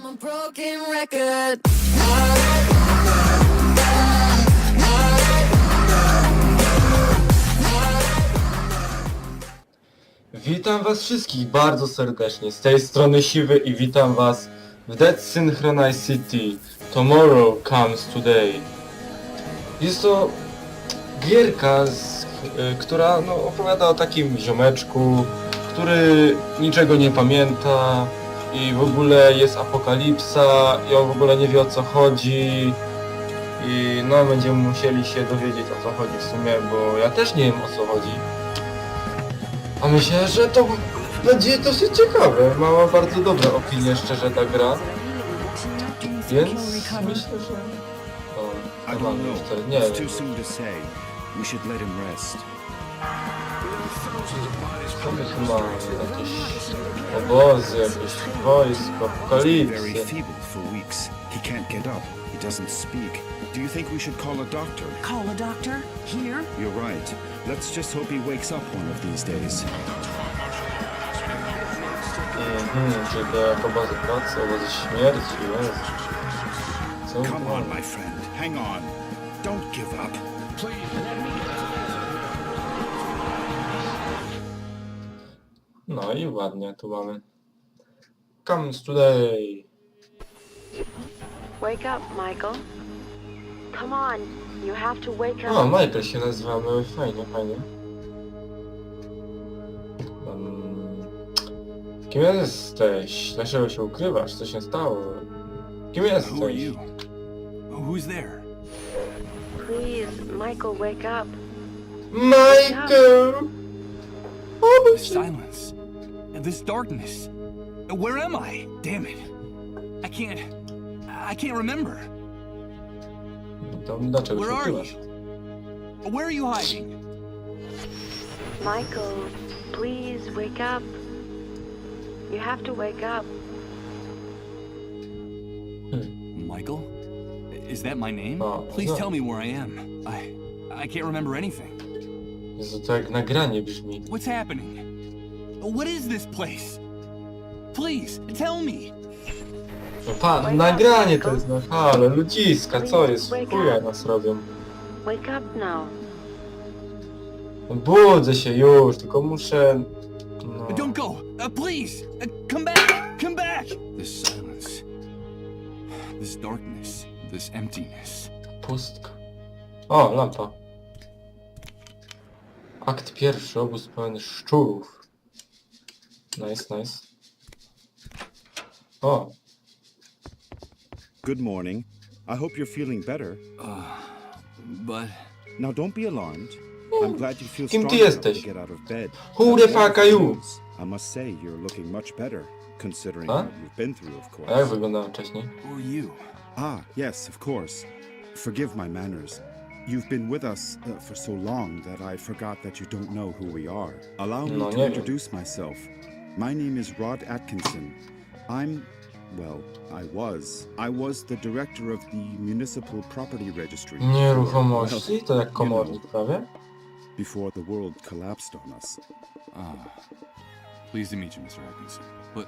I'm a broken record. Witam was wszystkich bardzo serdecznie, z tej strony Siwy i witam was w Dead Synchronicity Tomorrow Comes Today. Jest to gierka, która opowiada o takim ziomeczku, który niczego nie pamięta i w ogóle jest apokalipsa i on w ogóle nie wie, o co chodzi. I będziemy musieli się dowiedzieć, o co chodzi w sumie, bo ja też nie wiem, o co chodzi. A myślę, że to będzie dosyć ciekawe. Mała bardzo dobre opinie, szczerze, ta gra. Więc myślę, że... nie wiem. Chyba jakieś obozy, jakieś wojsko, apokalipsy. Doesn't speak. Do you think we should call a doctor? Call a doctor? Here? You're right. Let's just hope he wakes up one of these days. Czyli to jak obozy pracy, obozy śmierci, jest. Come on, my friend. Hang on. Don't give up. No i ładnie, tu mamy Comes Today. Wake up, Michael. Come on, you have to wake up. O, Michael się nazywamy, fajnie, fajnie. Kim jesteś? Dlaczego się ukrywasz? Co się stało? Kim Who are jesteś? you? Who's there? Please, Michael, wake up. Michael! The silence. This darkness. Where am I? Damn it. I can't remember. To dlaczego Where się are you? ukrywasz? Where are you hiding? Michael, please wake up. You have to wake up. Michael? Is that my name? Oh, Please no. tell me where I am. I can't remember anything. Jezu, to jak nagranie brzmi. What's happening? What is this place? Please, tell me. No nagranie to jest, halo, ludziska, co jest? Chuja nas robią. Wake up now. Budzę się już, tylko muszę... Don't go! Please! Come back! Come back! This silence. This darkness. This emptiness. Pustka. O, lampa. Akt pierwszy, obóz pełen szczurów. Nice, nice. O. Good morning. I hope you're feeling better. But... Now don't be alarmed. I'm glad you feel Kim strong ty enough to jesteś? get out of bed. Who the fuck are you? I must say you're looking much better, considering Huh? what you've been through, of A jak course. wyglądałem wcześniej? Who are you? Ah, yes, of course. Forgive my manners. You've been with us for so long that I forgot that you don't know who we are. Allow me No, to nie introduce myself. My name is Rod Atkinson. I was the director of the Municipal Property Registry. Nieruchomości? To jak komornik prawie? Before the world collapsed on us. Pleased to meet you, Mr. Atkinson. But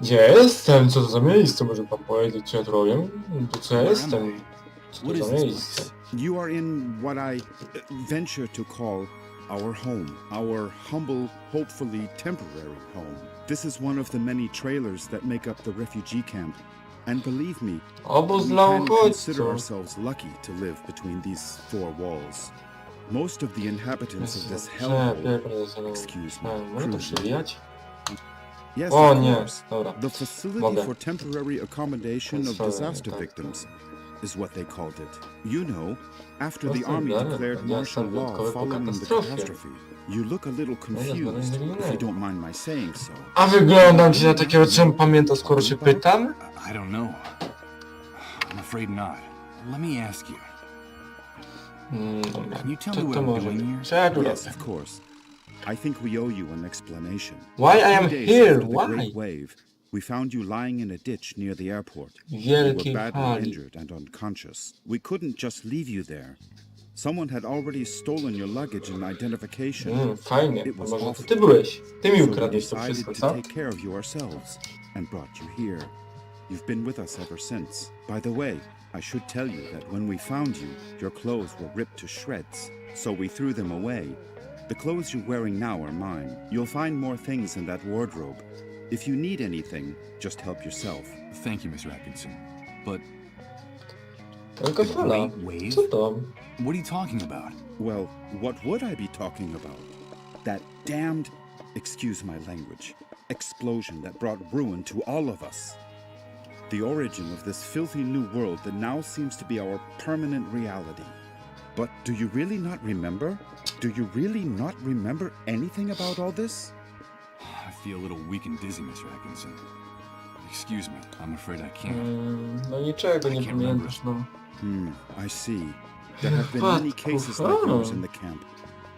Gdzie jestem? Co to za miejsce? Może pan powiedzieć, co ja tu robię? To co ja jestem? Co what to is za this miejsce? place? You are in what I venture to call our home, our humble, hopefully temporary home. This is one of the many trailers that make up the refugee camp. And believe me, Obóz we dla can consider uchodźców. ourselves lucky to live between these four walls. Most of the inhabitants of this Przepiękne, hellhole, excuse me, Mogę to crudely. przewijać? Yes, O of nie, course. dobra. The Facility Mogę. for Temporary Accommodation of Sorry, Disaster tak. Victims is what they called it. You know, after the Proszę, army dalej, declared będzie martial stan law wyjątkowy po following the katastrofie. catastrophe. You look a little confused, if you don't mind my saying so. A wyglądam ci na takiego, czym pamiętam, skoro się pytam? I don't know. I'm afraid not. Let me ask you. Dobra. Can you tell Co me to what I'm może doing być? here? Co ja tu Yes, robię? of course. I think we owe you an explanation. Why I am A few days here? after the Why? Great Wave, we found you lying in a ditch near the airport. You Wielkiej were badly fali. injured and unconscious. We couldn't just leave you there. Someone had already stolen your luggage and identification. Fajnie. It was Może to awful. ty byłeś. Ty mi So we ukradłeś to decided wszystko, to co? take care of you ourselves. and brought you here. You've been with us ever since. By the way, I should tell you that when we found you, your clothes were ripped to shreds, so we threw them away. The clothes you're wearing now are mine. You'll find more things in that wardrobe. If you need anything, just help yourself. Thank you, Mr. Atkinson. But Jaka fala? wave? Co to? What are you talking about? Well, what would I be talking about? That damned, excuse my language, explosion that brought ruin to all of us. The origin of this filthy new world that now seems to be our permanent reality. But do you really not remember? Do you really not remember anything about all this? I feel a little weak and dizzy, Mr. Atkinson. Excuse me, I'm afraid I can't. No niczego nie pamiętasz, no. I see. There have been many cases like yours in the camp.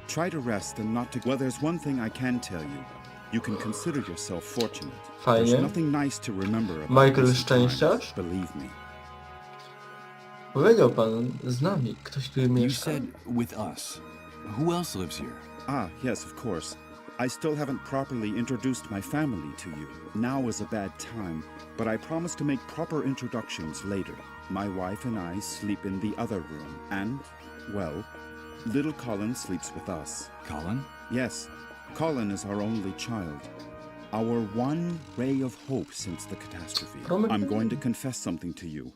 Try to rest and not to... Well, there's one thing I can tell you. You can consider yourself fortunate. Fajnie. There's nothing nice to remember about Michael recent times, Szczęściarz? believe me. Powiedział pan z nami, ktoś tu You mieszka. said with us. Who else lives here? Ah, yes, of course. I still haven't properly introduced my family to you. Now is a bad time, but I promise to make proper introductions later. My wife and I sleep in the other room, and, well, little Colin sleeps with us. Colin? Yes, Colin is our only child. Our one ray of hope since the catastrophe. I'm going to confess something to you.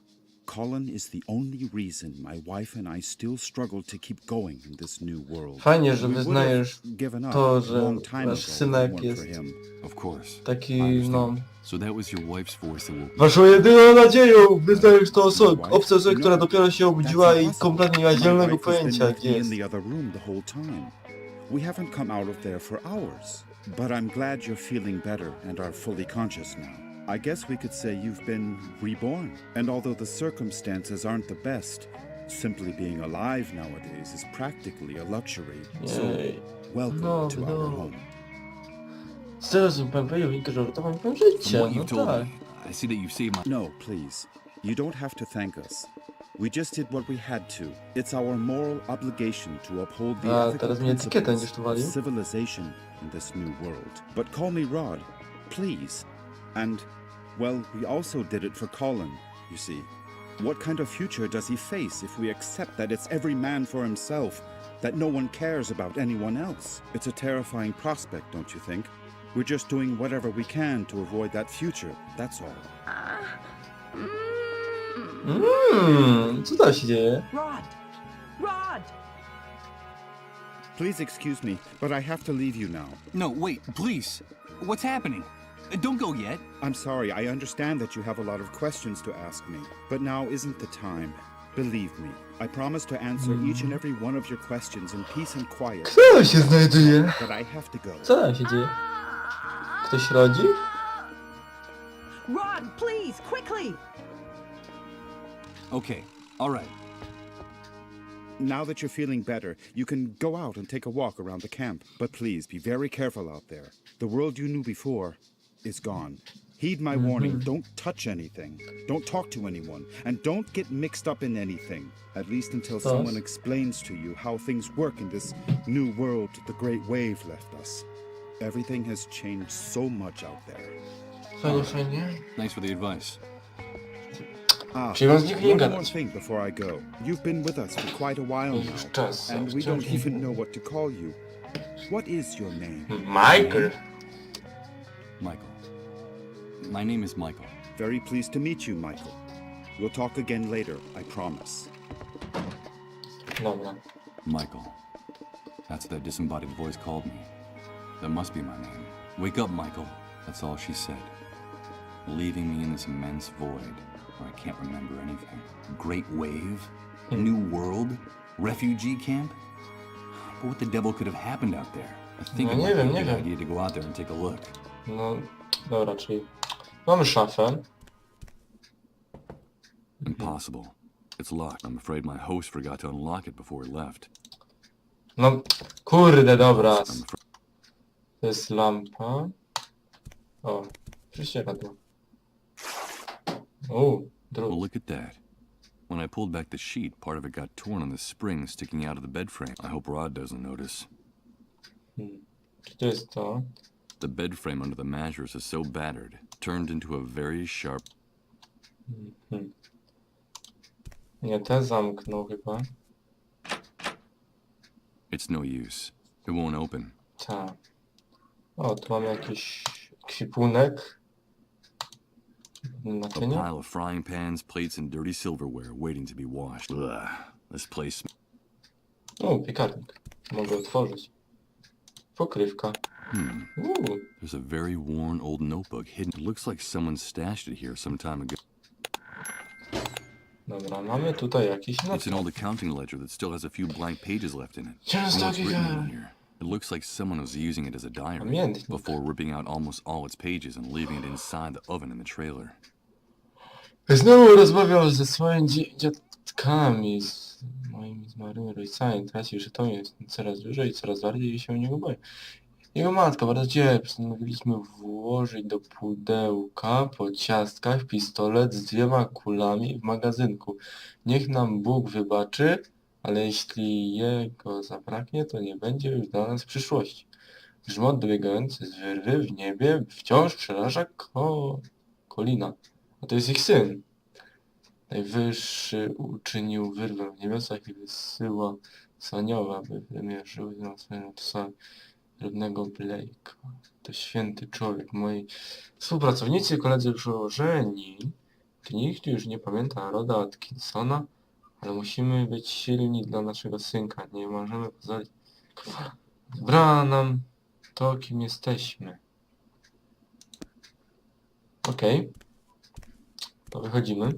Colin is the only reason my wife and I still struggle to keep going in this new world. Fajnie, że We would wyznajesz have given up to, a że long time wasz ago synek if it weren't jest for him. Of course. taki, I understand. no... So that was your wife's voice that woke Waszą jedyną nadzieją wyznajesz to wife? obca osobę, która dopiero się obudziła That's i impossible. kompletnie nie ma My zielonego wife has been pojęcia, with gdzie me jest. in the other room the whole time. We haven't come out of there for hours. But I'm glad you're feeling better and are fully conscious now. I guess we could say you've been reborn. And although the circumstances aren't the best, simply being alive nowadays is practically a luxury. So, Jej. welcome No, to no. our home. Teraz pan powiedział, że uratował pan From życie, what no you've told tak. me, I see that you've saved my... No, please. You don't have to thank us. We just did what we had to. It's our moral obligation to uphold the A, ethical teraz mnie etykietę principles będziesz tu of walił? civilization in this new world. But call me Rod, please. And, well, we also did it for Colin, you see. What kind of future does he face if we accept that it's every man for himself, that no one cares about anyone else? It's a terrifying prospect, don't you think? We're just doing whatever we can to avoid that future, that's all. Co tam się dzieje? Rod! Rod! Please excuse me, but I have to leave you now. No, wait, please. What's happening? Don't go yet. I'm sorry, I understand that you have a lot of questions to ask me, but now isn't the time. Believe me, I promise to answer each and every one of your questions in peace and quiet, Co tam się znajduje? but I have to go. Co tam się dzieje? Ktoś rodzi? Rod, please, quickly! Okay, all right. Now that you're feeling better, you can go out and take a walk around the camp, but please be very careful out there. The world you knew before is gone. Heed my warning, don't touch anything, don't talk to anyone, and don't get mixed up in anything, at least until someone explains to you how things work in this new world the Great Wave left us. Everything has changed so much out there. Fajnie, fajnie. Thanks for the advice. Czyli mam z nich nie One more gadać. thing before I go. You've been with us for quite a while Już now, czas. and we don't even know what to call you. What is your name? Michael. Michael. My name is Michael. Very pleased to meet you, Michael. We'll talk again later, I promise. Dobra. Michael. That's what that disembodied voice called me. That must be my name. Wake up, Michael. That's all she said. Leaving me in this immense void where I can't remember anything. Great wave? New world? Refugee camp? But what the devil could have happened out there? I think it No, might nie be wiem, a nie good wiem. idea to go out there and take a look. No, dobra, czyli mamy szafę. Impossible. It's locked. I'm afraid my host forgot to unlock it before he left. No, kurde, dobra. I'm afraid To jest lampa. O, prześcieradło. O, Well, drut. look at that. When I pulled back the sheet, part of it got torn on the spring sticking out of the bed frame. I hope Rod doesn't notice. Czy to jest to? The bed frame under the mattress is so battered, turned into a very sharp... Nie, te zamknął chyba. It's no use. It won't open. Tak. O, tu mamy jakiś kwipunek. A Naczynia? pile of frying pans, plates, and dirty silverware waiting to be washed. Ugh, this place... O, piekarnik. Mogę otworzyć. Pokrywka. There's a very worn old notebook hidden. It looks like someone stashed it here some time ago. Dobra, mamy tutaj jakiś It's an notat. old accounting ledger that still has a few blank pages left in it. Just And what's talking written in about- here? It looks like someone was using it as a diary Pamiętnik. before ripping out almost all its pages and leaving it inside the oven in the trailer. Znowu rozmawiał ze swoimi dziadkami, z moimi zmarłymi rodzicami. Traci przytomnie, jest coraz dłużej i coraz bardziej się o niego boi. Jego matka bardzo cierpi. Postanowiliśmy włożyć do pudełka po ciastkach pistolet z 2 kulami w magazynku. Niech nam Bóg wybaczy, ale jeśli jego zabraknie, to nie będzie już dla nas przyszłości. Grzmot dobiegający z wyrwy w niebie wciąż przeraża Kolina. A to jest ich syn. Najwyższy uczynił wyrwę w niebiosach i wysyła saniowa, by wymierzyły na swojego psa drobnego Blake'a. To święty człowiek. Moi współpracownicy i koledzy przełożeni. Nikt już nie pamięta Roda Atkinsona, ale musimy być silni dla naszego synka. Nie możemy pozwolić. Wybrała nam to, kim jesteśmy. Okej. To wychodzimy.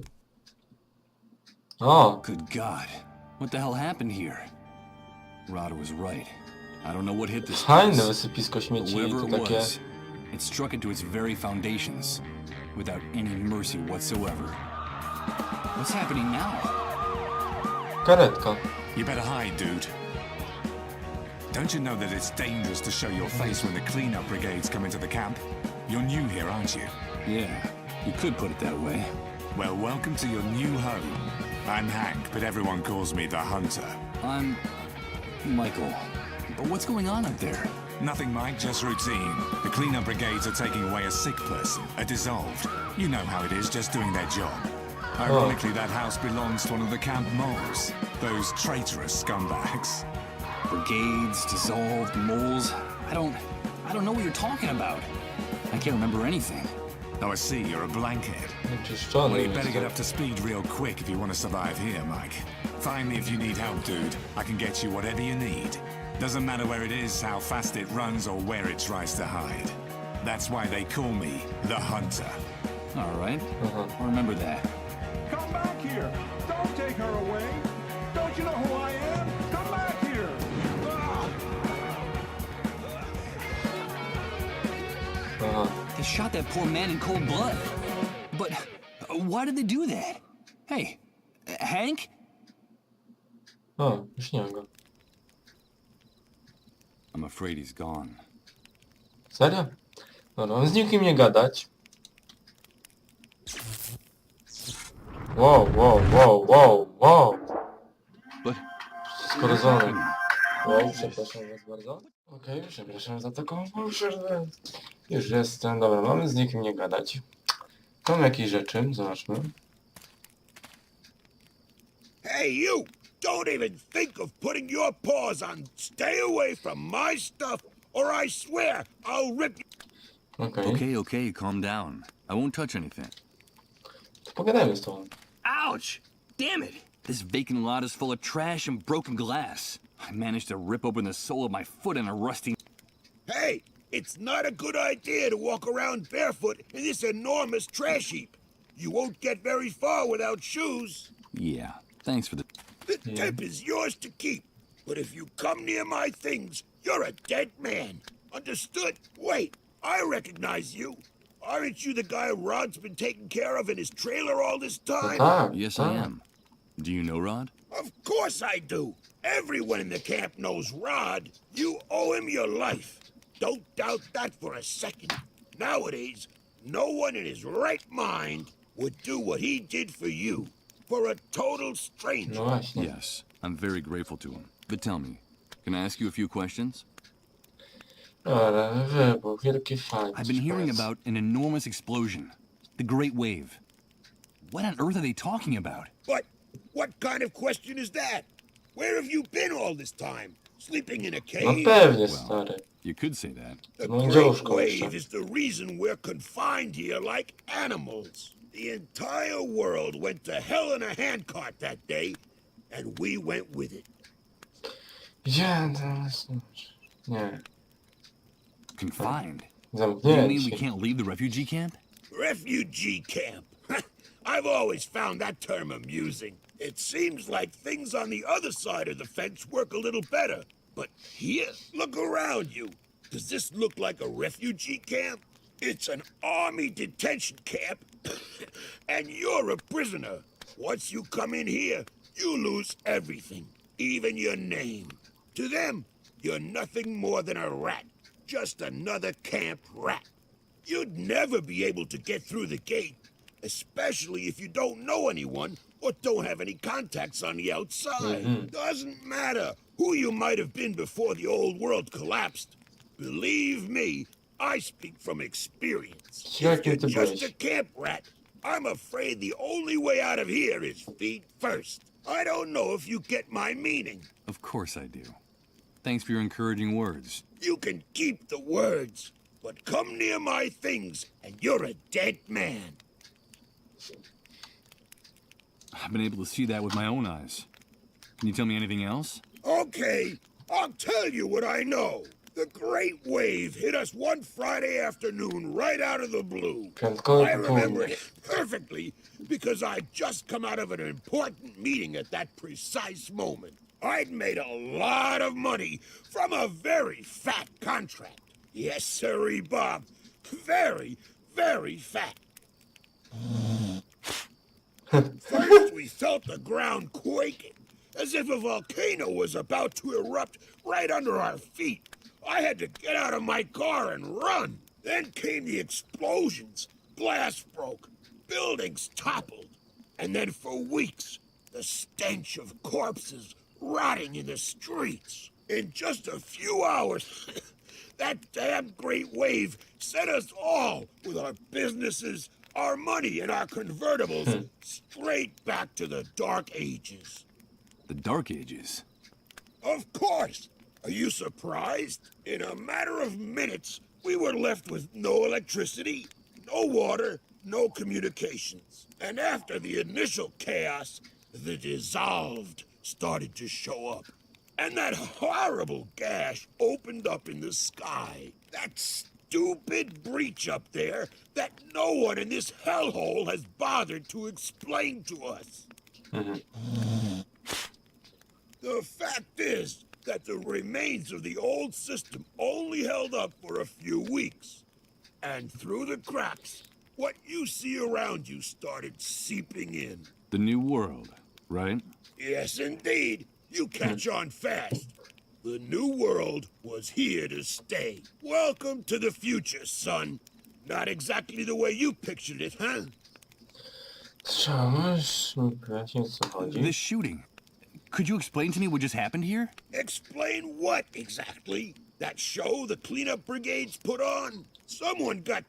O! Good God. What the hell happened here? Rod was right. I don't know what hit this Fajne place. wysypisko But śmieci. whoever To it takie... was, it struck into its very foundations, without any mercy whatsoever. What's happening now? Karetka. You better hide, dude. Don't you know that it's dangerous to show your face when the cleanup brigades come into the camp? You're new here, aren't you? Yeah, you could put it that way. Well, welcome to your new home. I'm Hank, but everyone calls me the Hunter. I'm... Michael. But what's going on up there? Nothing, Mike, just routine. The cleanup brigades are taking away a sick person, a dissolved. You know how it is, just doing their job. Ironically, that house belongs to one of the camp moles. Those traitorous scumbags. Brigades, dissolved, moles. I don't know what you're talking about. I can't remember anything. Oh, I see, you're a blankhead. Czyszczony. Well, you'd better get up to speed real quick if you want to survive here, Mike. Find me if you need help, dude. I can get you whatever you need. Doesn't matter where it is, how fast it runs, or where it tries to hide. That's why they call me the Hunter. All right. I'll remember that. Come back here! Don't take her away! Don't you know who I am? Come back here! Aha. They shot that poor man in cold blood. But why did they do that? Hey, Hank? O, już nie ma go. I'm afraid he's gone. Serio? Dobra, mam z nikim nie gadać. Wow, wow, wow, wow, wow. But Wszystko rozwalone. Wow, przepraszam was bardzo. Okej, przepraszam za taką przerwę. Już jestem. Dobra, mamy z nikim nie gadać. Mam jakieś rzeczy, zobaczmy. Hey, you! Don't even think of putting your paws on. Stay away from my stuff, or I swear I'll rip you. Okej. okay, calm down. I won't touch anything. To pogadajmy z tobą. Ouch! Damn it! This vacant lot is full of trash and broken glass. I managed to rip open the sole of my foot in a rusty... Hey, it's not a good idea to walk around barefoot in this enormous trash heap. You won't get very far without shoes. Yeah, thanks for the... The tip is yours to keep. But if you come near my things, you're a dead man. Understood? Wait, I recognize you. Aren't you the guy Rod's been taking care of in his trailer all this No time? tak, Yes, I tak. am. Do you know Rod? Of course I do. Everyone in the camp knows Rod. You owe him your life. Don't doubt that for a second. Nowadays, no one in his right mind would do what he did for you. For a total stranger. No właśnie. Yes, I'm very grateful to him. But tell me, can I ask you a few questions? Ale wybuch, wielki fajny. I've been hearing about an enormous explosion. The Great Wave. What on earth are they talking about? But what kind of question is that? Where have you been all this time? Sleeping in a No cave? pewnie, stary. You could say that. The No, Great dziążko Wave jeszcze. is the reason we're confined here like animals. The entire world went to hell in a handcart that day, and we went with it. Gdzie teraz? Nie. Confined? You mean we Zamknięci. can't leave the refugee camp? Refugee camp. I've always found that term amusing. It seems like things on the other side of the fence work a little better. But here, look around you. Does this look like a refugee camp? It's an army detention camp, and you're a prisoner. Once you come in here, you lose everything, even your name. To them, you're nothing more than a rat, just another camp rat. You'd never be able to get through the gate, especially if you don't know anyone or don't have any contacts on the outside. Doesn't matter who you might have been before the old world collapsed. Believe me, I speak from experience. If you're just a camp rat, I'm afraid the only way out of here is feet first. I don't know if you get my meaning. Of course I do. Thanks for your encouraging words. You can keep the words, but come near my things and you're a dead man. I've been able to see that with my own eyes. Can you tell me anything else? Okay, I'll tell you what I know. The Great Wave hit us one Friday afternoon right out of the blue. I remember it perfectly because I'd just come out of an important meeting at that precise moment. I'd made a lot of money from a very fat contract. Yes, sirree, Bob. Very, very fat. First, we felt the ground quaking, as if a volcano was about to erupt right under our feet. I had to get out of my car and run. Then came the explosions. Glass broke. Buildings toppled. And then for weeks, the stench of corpses rotting in the streets. In just a few hours, that damn Great Wave sent us all, with our businesses, our money, and our convertibles, straight back to the Dark Ages. The Dark Ages? Of course! Are you surprised? In a matter of minutes, we were left with no electricity, no water, no communications. And after the initial chaos, the dissolved started to show up. And that horrible gash opened up in the sky. That stupid breach up there that no one in this hellhole has bothered to explain to us. The fact is that the remains of the old system only held up for a few weeks. And through the cracks, what you see around you started seeping in. The new world, right? Yes, indeed. You catch on fast. The new world was here to stay. Welcome to the future, son. Not exactly the way you pictured it, huh? Co, możesz mi wyjaśnić, o co chodzi? This shooting. Could you explain to me what just happened here? Explain what exactly? That show the cleanup brigades put on? Someone got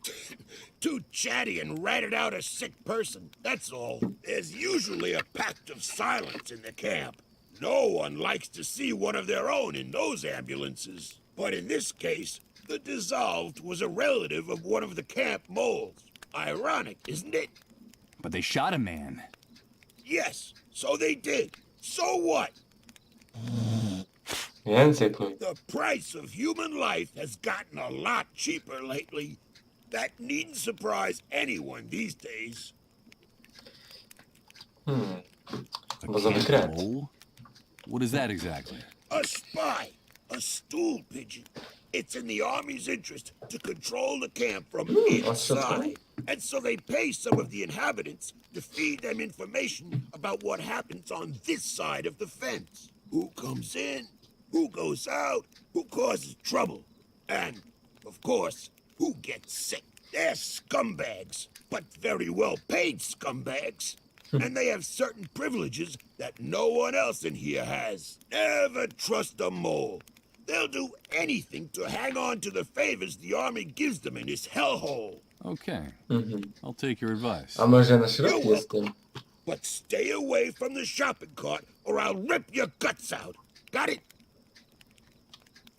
too chatty and ratted out a sick person, that's all. There's usually a pact of silence in the camp. No one likes to see one of their own in those ambulances. But in this case, the dissolved was a relative of one of the camp moles. Ironic, isn't it? But they shot a man. Yes, so they did. So what? Więcej płyt. The price of human life has gotten a lot cheaper lately. That needn't surprise anyone these days. Bazowy kret. Oh? What is that exactly? A spy, a stool pigeon. It's in the Army's interest to control the camp from inside. And so they pay some of the inhabitants to feed them information about what happens on this side of the fence. Who comes in, who goes out, who causes trouble. And, of course, who gets sick. They're scumbags, but very well-paid scumbags. And they have certain privileges that no one else in here has. Never trust a mole. They'll do anything to hang on to the favors the army gives them in this hellhole. Okay, Mhm. I'll take your advice. A może na środku jest tym? But stay away from the shopping cart or I'll rip your guts out. Got it?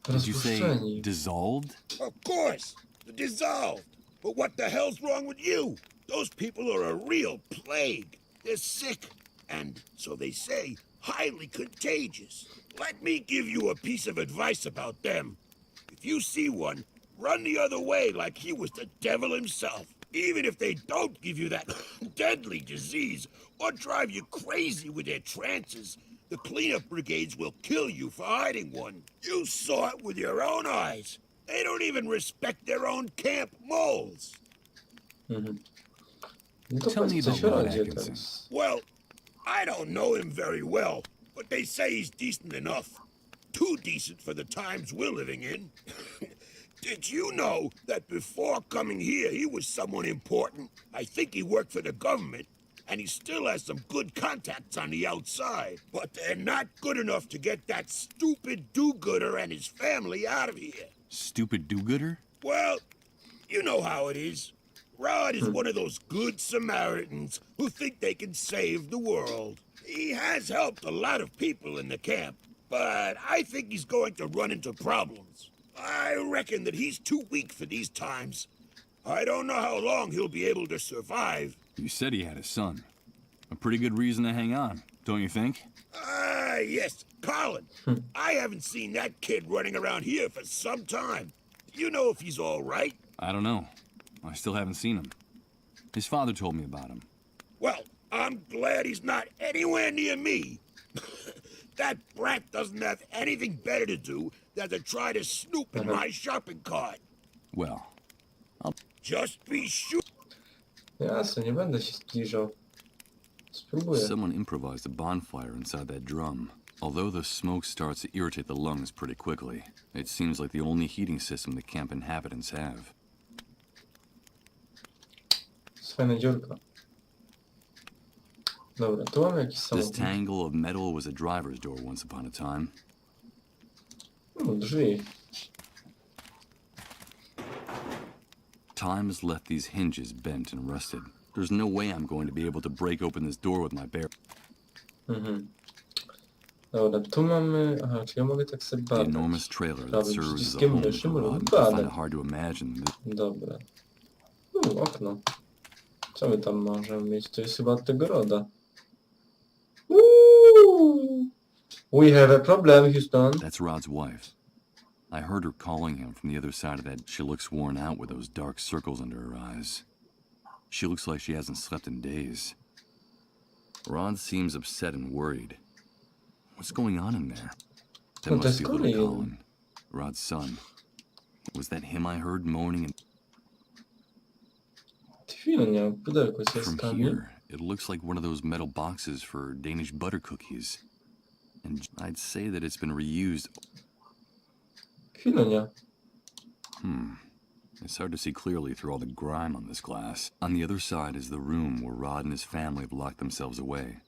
Did you say Rozpuszczeni. Of dissolved? course, dissolved. But what the hell's wrong with you? Those people are a real plague. They're sick, and, so they say, highly contagious. Let me give you a piece of advice about them. If you see one, run the other way like he was the devil himself. Even if they don't give you that deadly disease or drive you crazy with their trances, the cleanup brigades will kill you for hiding one. You saw it with your own eyes. They don't even respect their own camp moles. Mhm. No to Tell me powiedz, co about się Rod rodzi Atkinson. teraz. Well, I don't know him very well, but they say he's decent enough. Too decent for the times we're living in. Did you know that before coming here, he was someone important? I think he worked for the government, and he still has some good contacts on the outside. But they're not good enough to get that stupid do-gooder and his family out of here. Stupid do-gooder? Well, you know how it is. Rod is one of those good Samaritans who think they can save the world. He has helped a lot of people in the camp, but I think he's going to run into problems. I reckon that he's too weak for these times. I don't know how long he'll be able to survive. You said he had a son. A pretty good reason to hang on, don't you think? Ah, yes, Colin. I haven't seen that kid running around here for some time. You know if he's all right? I don't know. I still haven't seen him. His father told me about him. Well, I'm glad he's not anywhere near me. That brat doesn't have anything better to do than to try to snoop in my shopping cart. Well, Just be sure. Jasne, nie będę się zbliżał. Spróbuję. someone improvised a bonfire inside that drum. Although the smoke starts to irritate the lungs pretty quickly, it seems like the only heating system the camp inhabitants have. Jest fajna dziurka. Dobra, tu mamy jakiś This samochód. tangle of metal was a driver's door once upon a time. Drzwi. Time has left these hinges bent and rusted. There's no way I'm going to be able to break open this door with my bare... Mhm. Dobra, tu mamy... Aha, czy ja mogę tak sobie The badać? enormous trailer that Prawym serves as a przyciskiem home myszy for możemy Rod. I find badać. it hard to imagine that Dobra. Okno. Co my tam możemy mieć? To jest chyba od tego Roda. We have a problem, Houston. that's Rod's wife. I heard her calling him from the other side of that. She looks worn out with those dark circles under her eyes. She looks like she hasn't slept in days. Rod seems upset and worried. What's going on in there? That No, must that's be little Colin. Colin, Rod's son. Was that him I heard moaning? And Chwilę, pudełko z from jaskami. here, it looks like one of those metal boxes for Danish butter cookies. And I'd say that it's been reused. Chwilę. It's hard to see clearly through all the grime on this glass. On the other side is the room where Rod and his family have locked themselves away.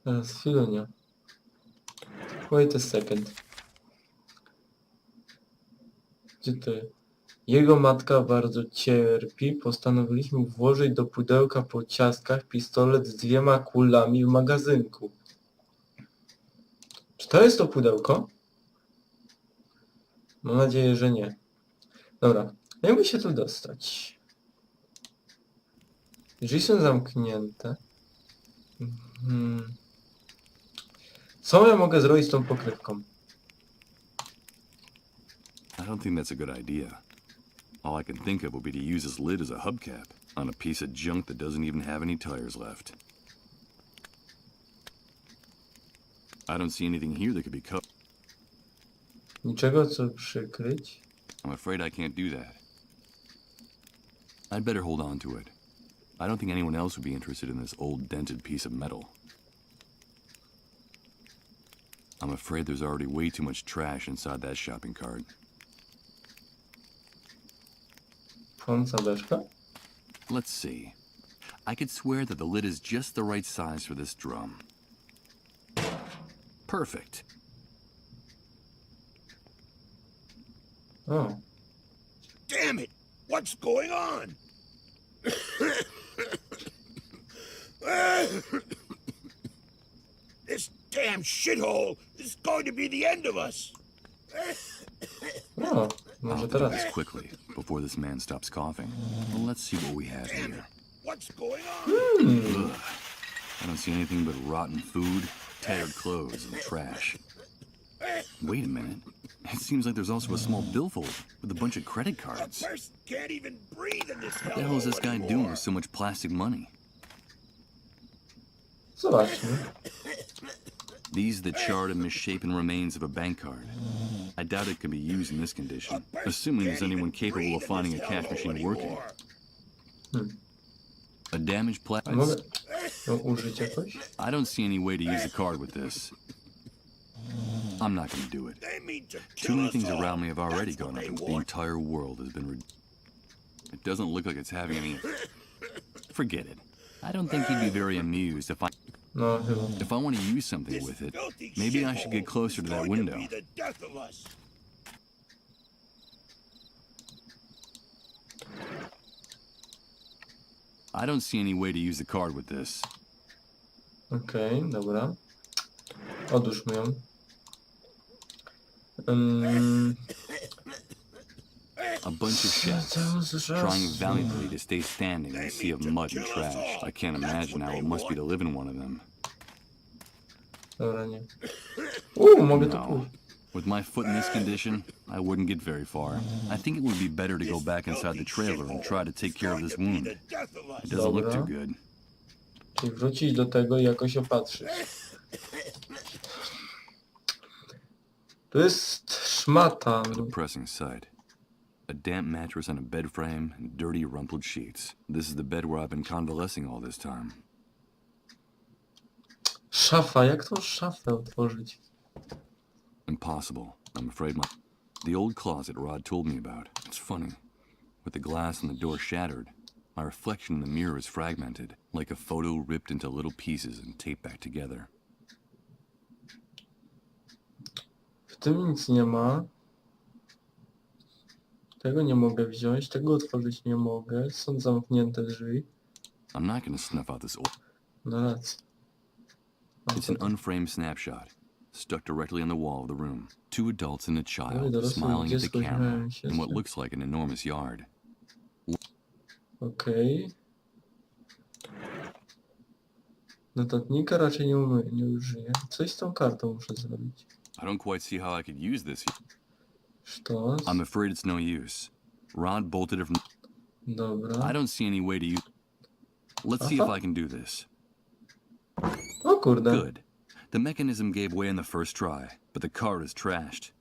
Teraz chwilę. Wait a second. Gdzie to jest? Jego matka bardzo cierpi. Postanowiliśmy włożyć do pudełka po ciastkach pistolet z 2 kulami w magazynku. Czy to jest to pudełko? Mam nadzieję, że nie. Dobra, jakby się tu dostać? Drzwi są zamknięte. Co ja mogę zrobić z tą pokrywką? I don't think that's a good idea. All I can think of would be to use this lid as a hubcap on a piece of junk that doesn't even have any tires left. I don't see anything here that could be cut. Niczego co przykryć? I'm afraid I can't do that. I'd better hold on to it. I don't think anyone else would be interested in this old dented piece of metal. I'm afraid there's already way too much trash inside that shopping cart. Płonąca beczka? Let's see. I could swear that the lid is just the right size for this drum. Perfect. O. Damn it! What's going on? This damn shithole is going to be the end of us. O, może I'll do teraz. this quickly before this man stops coughing. Well, let's see what we have Damn it! here. What's going on? Ugh. I don't see anything but rotten food, tattered clothes, and trash. Wait a minute. It seems like there's also a small billfold with a bunch of credit A cards. person can't even breathe in this What the hell is this guy doing anymore. with so much plastic money? Zobaczmy. These are the charred and misshapen remains of a bank card. I doubt it can be used in this condition, assuming there's anyone capable of finding a cash machine working. A damaged plastic. Mogę ją użyć jakoś? I don't see any way to use the card with this. I'm not gonna do it. They mean to Too kill many us things all. around me have already That's what gone up, they and the want. entire world has been. It doesn't look like it's having any. Forget it. I don't think he'd be very amused if I. No, chyba. If I want to use something This with it, filthy maybe I should get shithole closer is to that going window. be the death of us. I don't see any way to use the card with this. Okej, dobra. Odłóżmy ją. A bunch of chefs trying valiantly to stay standing in a sea of mud and trash. I can't imagine how it must be to live in one of them. Dobra, nie. Mogę to No. pójść. With my foot in this condition, I wouldn't get very far. I think it would be better to go back inside the trailer and try to take care of this wound. It doesn't look too good. Czyli wrócić do tego i jakoś opatrzyć. To jest szmata. A depressing sight. A damp mattress on a bed frame and dirty, rumpled sheets. This is the bed where I've been convalescing all this time. Szafa, jak tą szafę otworzyć? Impossible. I'm afraid the old closet Rod told me about. It's funny. With the glass and the door shattered, my reflection in the mirror is fragmented, like a photo ripped into little pieces and taped back together. W tym nic nie ma. Tego nie mogę wziąć, tego otworzyć nie mogę. Są zamknięte drzwi. I'm not going to snuff out this old... No racja. It's an unframed snapshot, stuck directly on the wall of the room. Two adults and a child dorosłe smiling at the dziecko camera śmieją się in what z- looks like an enormous yard. Okej. Notatnika raczej nie użyję. Coś z tą kartą muszę zrobić. I don't quite see how I could use this. Sztos. I'm afraid it's no use. Rod bolted it from... I Dobra. don't see any way to use... Let's see if I can do this. O kurde. Good. The mechanism gave way in the first try, but the card is trashed.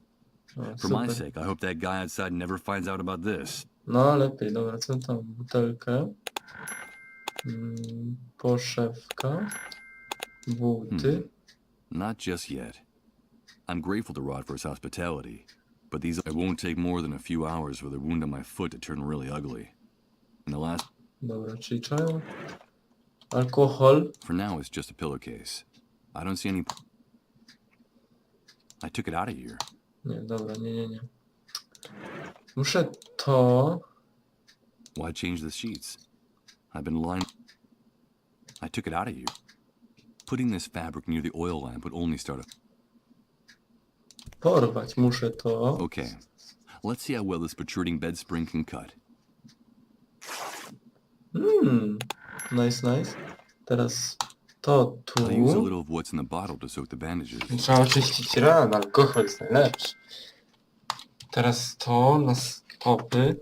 O, For my super. sake, I hope that guy outside never finds out about this. No lepiej, dobra, co tam? Butelkę. Poszewka. Buty. Not just yet. I'm grateful to Rod for his hospitality, but these... It won't take more than a few hours for the wound on my foot to turn really ugly. And the last... Dobra, czyli czają. Alkohol. For now, it's just a pillowcase. I don't see any... I took it out of here. Nie, dobra, nie. Muszę to... Why change the sheets? I've been lying... I took it out of here. Putting this fabric near the oil lamp would only start a... porwać. Muszę to... Okay, let's see how well this protruding bed spring can cut. Nice. Teraz to tu. I'll use a little of what's in the bottle to soak the bandages. Trzeba oczyścić ran, alkohol jest najlepszy. Teraz to na stopy.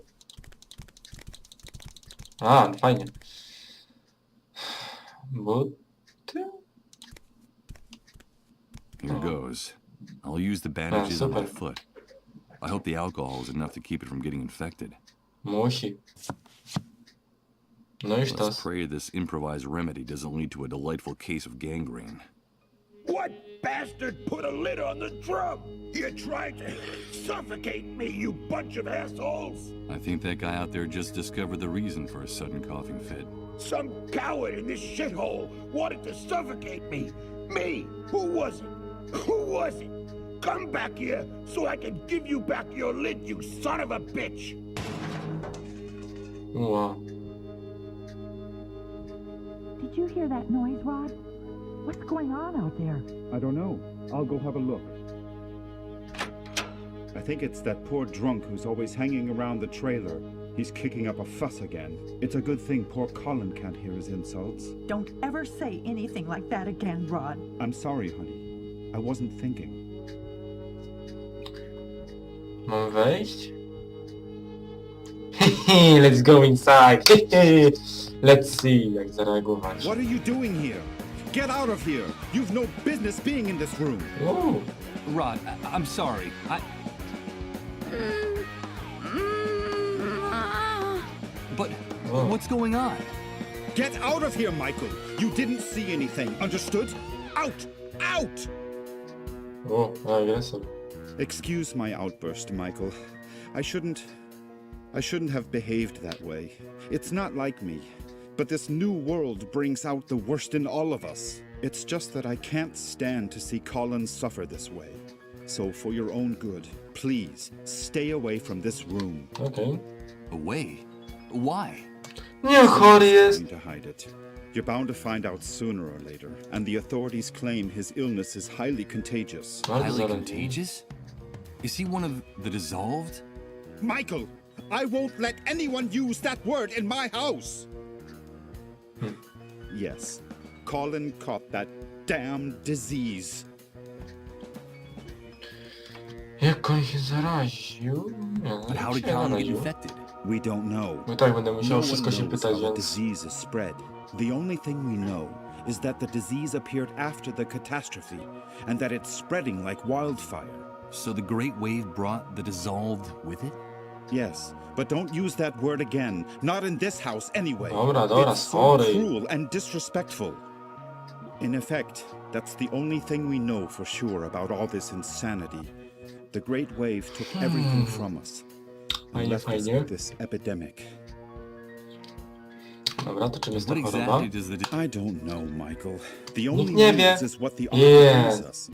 A, fajnie. Buty? Here goes. I'll use the bandages on my super. foot. I hope the alcohol is enough to keep it from getting infected. Musi. No i Let's sztos. pray this improvised remedy doesn't lead to a delightful case of gangrene. What bastard put a lid on the drum? You're trying to suffocate me, you bunch of assholes! I think that guy out there just discovered the reason for a sudden coughing fit. Some coward in this shithole wanted to suffocate me! Me! Who was it? Who was it? Come back here so I can give you back your lid, you son of a bitch! Wow. Did you hear that noise, Rod? What's going on out there? I don't know. I'll go have a look. I think it's that poor drunk who's always hanging around the trailer. He's kicking up a fuss again. It's a good thing poor Colin can't hear his insults. Don't ever say anything like that again, Rod. I'm sorry, honey. I wasn't thinking. Mam wejść? Hehe, let's go inside. Hehe. Let's see, jak zareagować. What are you doing here? Get out of here! You've no business being in this room! Ooh. Rod, I'm sorry. But Oh. what's going on? Get out of here, Michael! You didn't see anything, understood? Out! Out! O, agresor. Excuse my outburst, Michael. I shouldn't have behaved that way. It's not like me. But this new world brings out the worst in all of us. It's just that I can't stand to see Colin suffer this way. So for your own good, please, stay away from this room. Okej. Away? Why? Nie, chory jest. To hide it. You're bound to find out sooner or later, and the authorities claim his illness is highly contagious. Bardzo Highly zależy. contagious? Is he one of the dissolved? Michael, I won't let anyone use that word in my house! Yes, Colin caught that damn disease. Jak on się zaraził? Nie, But how did się Colin get zaraził. infected? We don't know. No tak, będę No musiał one wszystko się knows pytać, how the więc... disease is spread. The only thing we know is that the disease appeared after the catastrophe, and that it's spreading like wildfire. So the Great Wave brought the dissolved with it? Yes, but don't use that word again. Not in this house, anyway. Dobra, It's so sorry. cruel and disrespectful. In effect, that's the only thing we know for sure about all this insanity. The Great Wave took everything from us and Fajnie, left us fajnie. with this epidemic. Dobra, to czym jest What ta choroba? exactly does the I don't know, Michael. The only nie wie. news is what the army Yeah. tells us.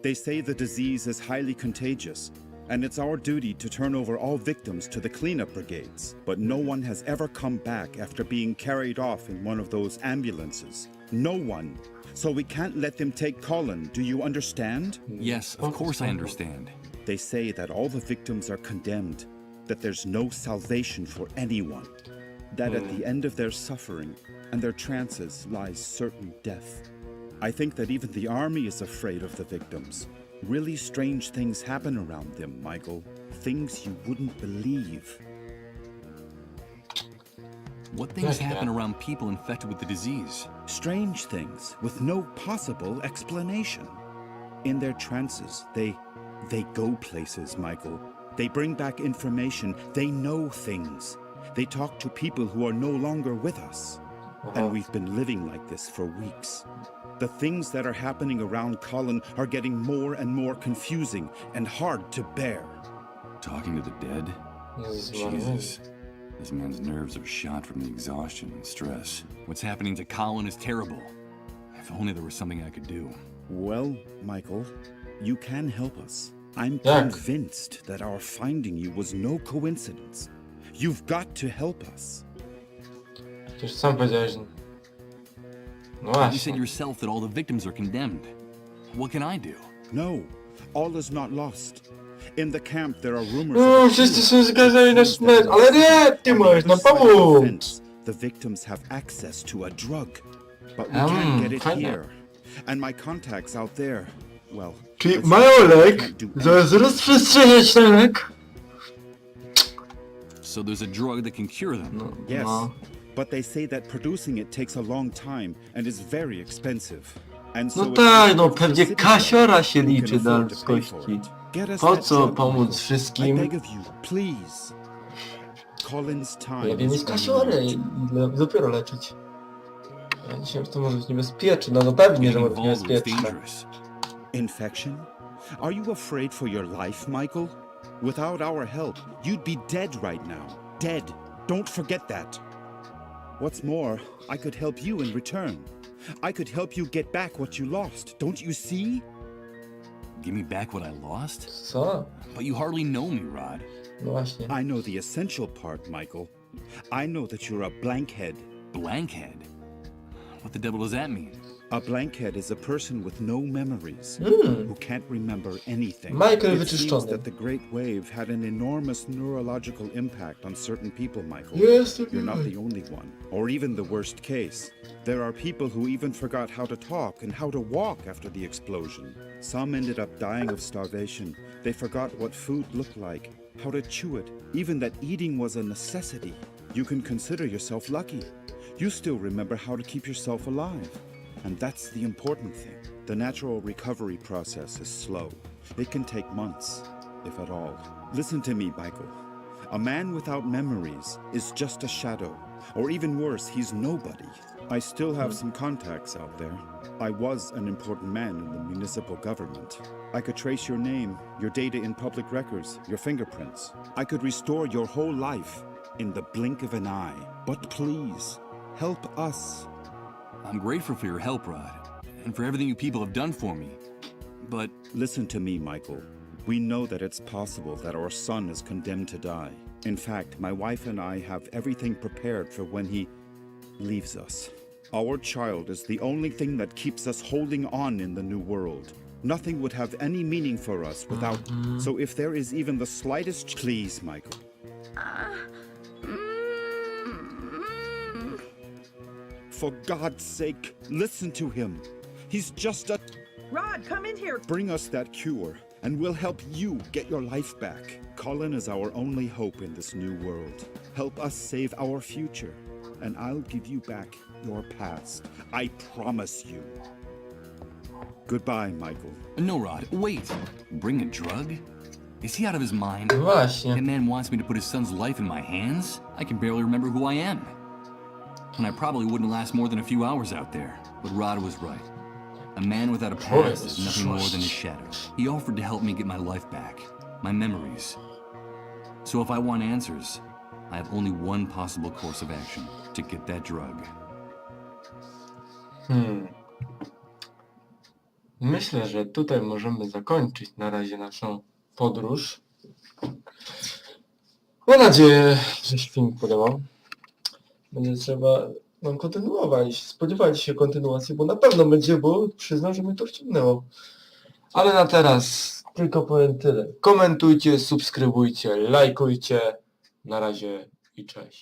They say the disease is highly contagious, and it's our duty to turn over all victims to the cleanup brigades. But no one has ever come back after being carried off in one of those ambulances. No one. So we can't let them take Colin, do you understand? Yes, of course I understand. They say that all the victims are condemned, that there's no salvation for anyone, that at the end of their suffering and their trances lies certain death. I think that even the army is afraid of the victims. Really strange things happen around them, Michael. Things you wouldn't believe. What things Yeah. happen around people infected with the disease? Strange things with no possible explanation. In their trances, they go places, Michael. They bring back information. They know things. They talk to people who are no longer with us. And we've been living like this for weeks. The things that are happening around Colin are getting more and more confusing and hard to bear. Talking to the dead? Jezus Maria. Jesus. This man's nerves are shot from the exhaustion and stress. What's happening to Colin is terrible. If only there was something I could do. Well, Michael, you can help us. I'm Jak? convinced that our finding you was no coincidence. You've got to help us. Przecież sam powiedziałeś, że... No You said właśnie. yourself that all the victims are condemned. What can I do? No, all is not lost. In the camp there are rumors No, of wszyscy są zgadzani na śmierć, ale nie, ty możesz nam pomóc! The victims have access to a drug, but we can't get it fajnie. here. And my contacts out there, well... Czyli let's mają say lek, can't do zaraz rozprzestrzeniać ten lek. So there's a drug that can cure them. Yes, No. but they say that producing it takes a long time and is very expensive. And so No it's tak, no just pewnie specific kasiora się who can liczy afford na to pay for ludzkości. it. Get us Po that co drug, pomóc Michael. I wszystkim? beg of you, please. Colin's time Lepiej is mieć kasiorę running i out. dopiero leczyć. Ja myślałem, że to może być niebezpieczne, no pewnie, że Getting może być involved is niebezpieczne. dangerous. Infection? Are you afraid for your life, Michael? Without our help, you'd be dead right now. Dead. Don't forget that. What's more, I could help you in return. I could help you get back what you lost, don't you see? Give me back what I lost? Co? But you hardly know me, Rod. No właśnie. I know the essential part, Michael. I know that you're a blankhead. Blankhead? What the devil does that mean? A blankhead is a person with no memories, who can't remember anything. Michael It seems wyczyszczony. that the Great Wave had an enormous neurological impact on certain people, Michael. Yes, You're not the only one, or even the worst case. There are people who even forgot how to talk and how to walk after the explosion. Some ended up dying of starvation. They forgot what food looked like, how to chew it, even that eating was a necessity. You can consider yourself lucky. You still remember how to keep yourself alive. And that's the important thing. The natural recovery process is slow. It can take months, if at all. Listen to me, Michael. A man without memories is just a shadow. Or even worse, he's nobody. I still have some contacts out there. I was an important man in the municipal government. I could trace your name, your data in public records, your fingerprints. I could restore your whole life in the blink of an eye. But please, help us. I'm grateful for your help, Rod, and for everything you people have done for me. But Listen to me, Michael. We know that it's possible that our son is condemned to die. In fact, my wife and I have everything prepared for when he leaves us. Our child is the only thing that keeps us holding on in the new world. Nothing would have any meaning for us without... So if there is even the slightest... Please, Michael. For God's sake, listen to him. He's just a... Rod, come in here. Bring us that cure, and we'll help you get your life back. Colin is our only hope in this new world. Help us save our future, and I'll give you back your past. I promise you. Goodbye, Michael. no, Rod, wait. Bring a drug? Is he out of his mind? No właśnie. That man wants me to put his son's life in my hands? I can barely remember who I am. And I probably wouldn't last more than a few hours out there. But Rod was right. A man without a past is nothing more than a shadow. He offered to help me get my life back, my memories. So if I want answers, I have only one possible course of action: to get that drug. Myślę, że tutaj możemy zakończyć na razie naszą podróż. Mam nadzieję, że się film podobał. Będzie trzeba nam kontynuować. Spodziewajcie się kontynuacji, bo na pewno będzie, bo przyznam, że mnie to wciągnęło. Ale na teraz tylko powiem tyle. Komentujcie, subskrybujcie, lajkujcie. Na razie i cześć.